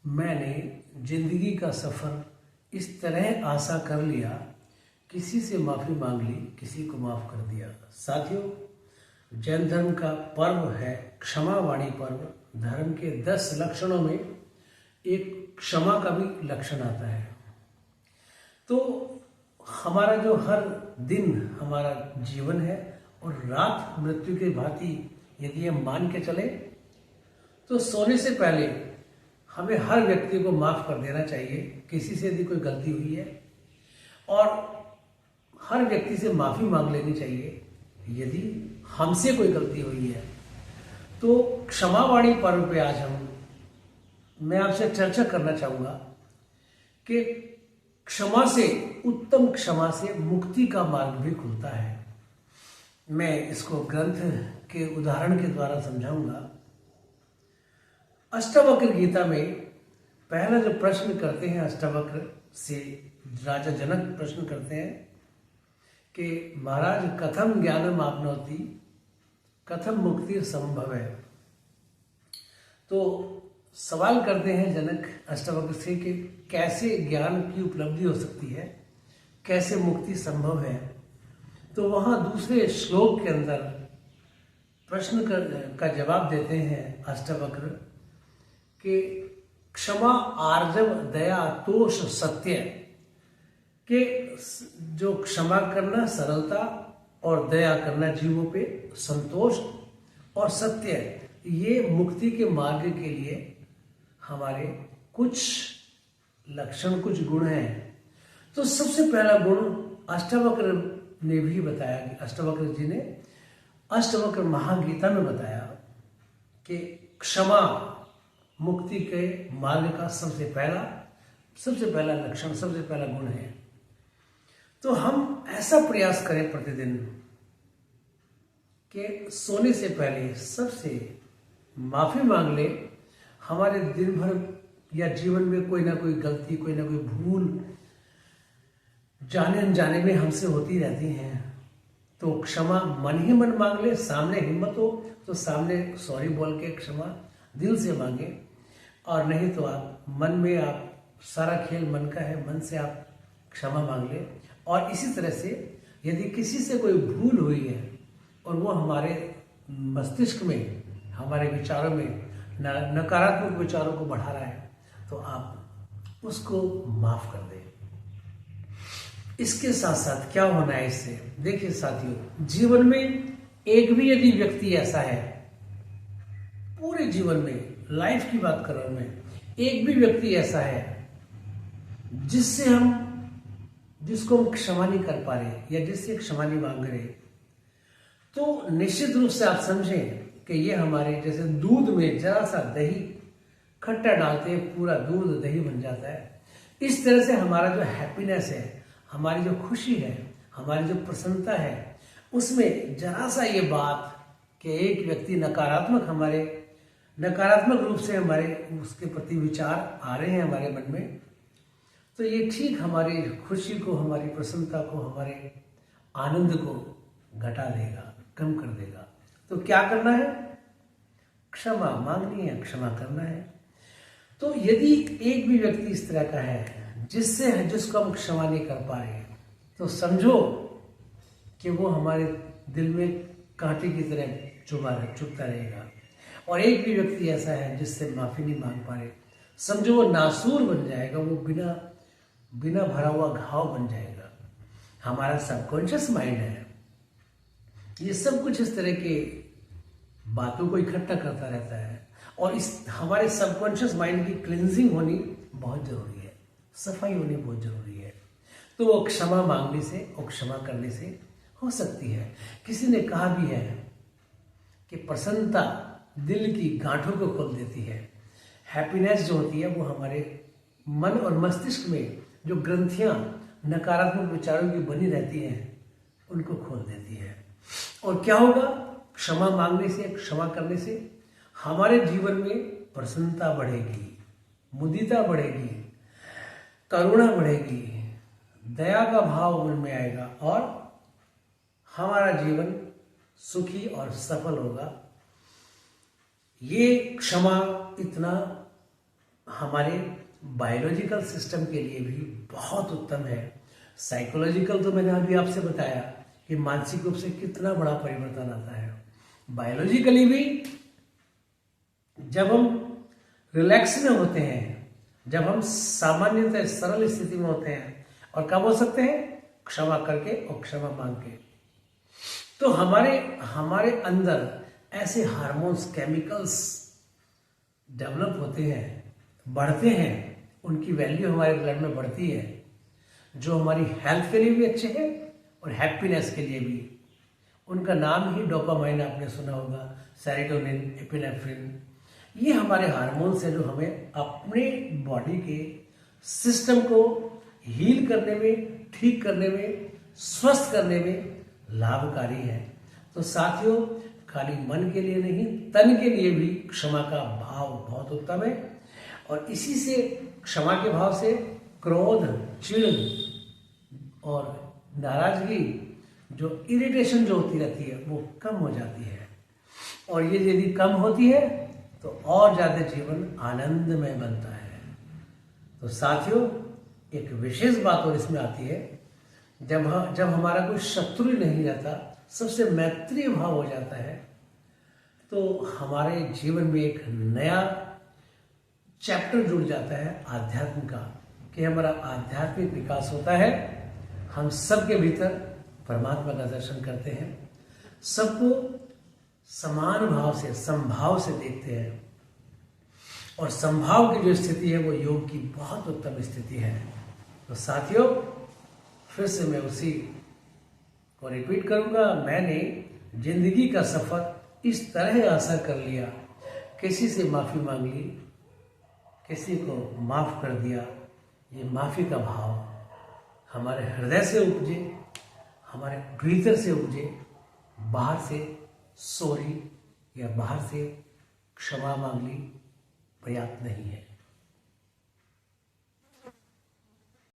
मैंने जिंदगी का सफ़र इस तरह आसा कर लिया, किसी से माफ़ी मांग ली, किसी को माफ़ कर दिया। साथियों, जैन धर्म का पर्व है क्षमावाणी पर्व। धर्म के 10 लक्षणों में एक क्षमा का भी लक्षण आता है। तो हमारा जो हर दिन हमारा जीवन है और रात मृत्यु के भांति यदि हम मान के चले तो सोने से पहले हमें हर व्यक्ति को माफ़ कर देना चाहिए, किसी से यदि कोई गलती हुई है, और हर व्यक्ति से माफ़ी मांग लेनी चाहिए यदि हमसे कोई गलती हुई है। तो क्षमावाणी पर्व पे आज मैं आपसे चर्चा करना चाहूँगा कि क्षमा से, उत्तम क्षमा से मुक्ति का मार्ग भी खुलता है। मैं इसको ग्रंथ के उदाहरण के द्वारा समझाऊंगा। अष्टावक्र गीता में पहला जो प्रश्न करते हैं अष्टावक्र से राजा जनक प्रश्न करते हैं कि महाराज कथम ज्ञानम आपनोति कथम मुक्ति संभव है। तो सवाल करते हैं जनक अष्टावक्र से कि कैसे ज्ञान की उपलब्धि हो सकती है, कैसे मुक्ति संभव है। तो वहाँ दूसरे श्लोक के अंदर प्रश्न का जवाब देते हैं अष्टावक्र कि क्षमा आर्जव दया तोष सत्य, कि जो क्षमा करना सरलता और दया करना जीवों पे संतोष और सत्य, ये मुक्ति के मार्ग के लिए हमारे कुछ लक्षण, कुछ गुण हैं। तो सबसे पहला गुण अष्टावक्र ने भी बताया कि अष्टावक्र जी ने अष्टावक्र महागीता में बताया कि क्षमा मुक्ति के मार्ग का सबसे पहला लक्षण, सबसे पहला गुण है। तो हम ऐसा प्रयास करें प्रतिदिन कि सोने से पहले सबसे माफी मांग ले। हमारे दिन भर या जीवन में कोई ना कोई गलती, कोई ना कोई भूल जाने अनजाने में हमसे होती रहती हैं। तो क्षमा मन ही मन मांग ले, सामने हिम्मत हो तो सामने सॉरी बोल के क्षमा दिल से मांगे, और नहीं तो आप मन में, आप सारा खेल मन का है, मन से आप क्षमा मांग ले। और इसी तरह से यदि किसी से कोई भूल हुई है और वो हमारे मस्तिष्क में, हमारे विचारों में नकारात्मक विचारों को बढ़ा रहा है, तो आप उसको माफ कर दें। इसके साथ साथ क्या होना है इससे, देखिए साथियों, जीवन में एक भी यदि व्यक्ति ऐसा है, पूरे जीवन में, लाइफ की बात कर रहा हूं मैं, एक भी व्यक्ति ऐसा है जिसको हम क्षमा नहीं कर पा रहे या जिससे क्षमा नहीं मांग रहे, तो निश्चित रूप से आप समझें कि ये हमारे जैसे दूध में जरा सा दही खट्टा डालते हैं, पूरा दूध दही बन जाता है। इस तरह से हमारा जो हैप्पीनेस है, हमारी जो खुशी है, हमारी जो प्रसन्नता है, उसमें जरा सा ये बात कि एक व्यक्ति नकारात्मक रूप से हमारे उसके प्रति विचार आ रहे हैं हमारे मन में, तो ये ठीक हमारी खुशी को, हमारी प्रसन्नता को, हमारे आनंद को घटा देगा, कम कर देगा। तो क्या करना है? क्षमा मांगनी है, क्षमा करना है। तो यदि एक भी व्यक्ति इस तरह का है जिसको हम क्षमा नहीं कर पा रहे, तो समझो कि वो हमारे दिल में कांटे की तरह चुभता रहेगा। और एक भी व्यक्ति ऐसा है जिससे माफी नहीं मांग पा रहे, समझो वो नासूर बन जाएगा, वो बिना भरा हुआ घाव बन जाएगा। हमारा सबकॉन्शियस माइंड है, ये सब कुछ इस तरह के बातों को इकट्ठा करता रहता है, और इस हमारे सबकॉन्शियस माइंड की क्लींजिंग होनी बहुत जरूरी है, सफाई होनी बहुत जरूरी है। तो वो क्षमा मांगने से और क्षमा करने से हो सकती है। किसी ने कहा भी है कि प्रसन्नता दिल की गांठों को खोल देती है। हैप्पीनेस जो होती है वो हमारे मन और मस्तिष्क में जो ग्रंथियां नकारात्मक विचारों की बनी रहती हैं, उनको खोल देती है। और क्या होगा? क्षमा मांगने से, क्षमा करने से हमारे जीवन में प्रसन्नता बढ़ेगी, मुदिता बढ़ेगी, करुणा बढ़ेगी, दया का भाव मन में आएगा, और हमारा जीवन सुखी और सफल होगा। ये क्षमा इतना हमारे बायोलॉजिकल सिस्टम के लिए भी बहुत उत्तम है। साइकोलॉजिकल तो मैंने अभी आपसे बताया कि मानसिक रूप से कितना बड़ा परिवर्तन आता है। बायोलॉजिकली भी जब हम रिलैक्स में होते हैं, जब हम सामान्यतः सरल स्थिति में होते हैं, और कब हो सकते हैं? क्षमा करके और क्षमा मांग के। तो हमारे अंदर ऐसे हार्मोन्स, केमिकल्स डेवलप होते हैं, बढ़ते हैं, उनकी वैल्यू हमारे ब्लड में बढ़ती है, जो हमारी हेल्थ के लिए भी अच्छे हैं और हैप्पीनेस के लिए भी। उनका नाम ही डोपामाइन, आपने सुना होगा, सेरोटोनिन, एपिनेफ्रिन। ये हमारे हार्मोन्स हैं जो हमें अपने बॉडी के सिस्टम को हील करने में, ठीक करने में, स्वस्थ करने में लाभकारी है। तो साथियों, खाली मन के लिए नहीं, तन के लिए भी क्षमा का भाव बहुत उत्तम है। और इसी से, क्षमा के भाव से क्रोध, चिढ़ और नाराजगी, जो इरिटेशन जो होती रहती है, वो कम हो जाती है। और ये यदि कम होती है तो और ज़्यादा जीवन आनंदमय बनता है। तो साथियों, एक विशेष बात और इसमें आती है, जब हमारा कोई शत्रु नहीं रहता, सबसे मैत्रीय भाव हो जाता है, तो हमारे जीवन में एक नया चैप्टर जुड़ जाता है आध्यात्म का, कि हमारा आध्यात्मिक विकास होता है। हम सबके भीतर परमात्मा का दर्शन करते हैं, सबको समान भाव से, समभाव से देखते हैं, और समभाव की जो स्थिति है वो योग की बहुत उत्तम स्थिति है। तो साथियों, फिर से मैं उसी को रिपीट करूंगा, मैंने जिंदगी का सफर इस तरह आसान कर लिया, किसी से माफी मांग ली, किसी को माफ कर दिया। ये माफी का भाव हमारे हृदय से उपजे, हमारे भीतर से उपजे, बाहर से सॉरी या बाहर से क्षमा मांग ली पर्याप्त नहीं है।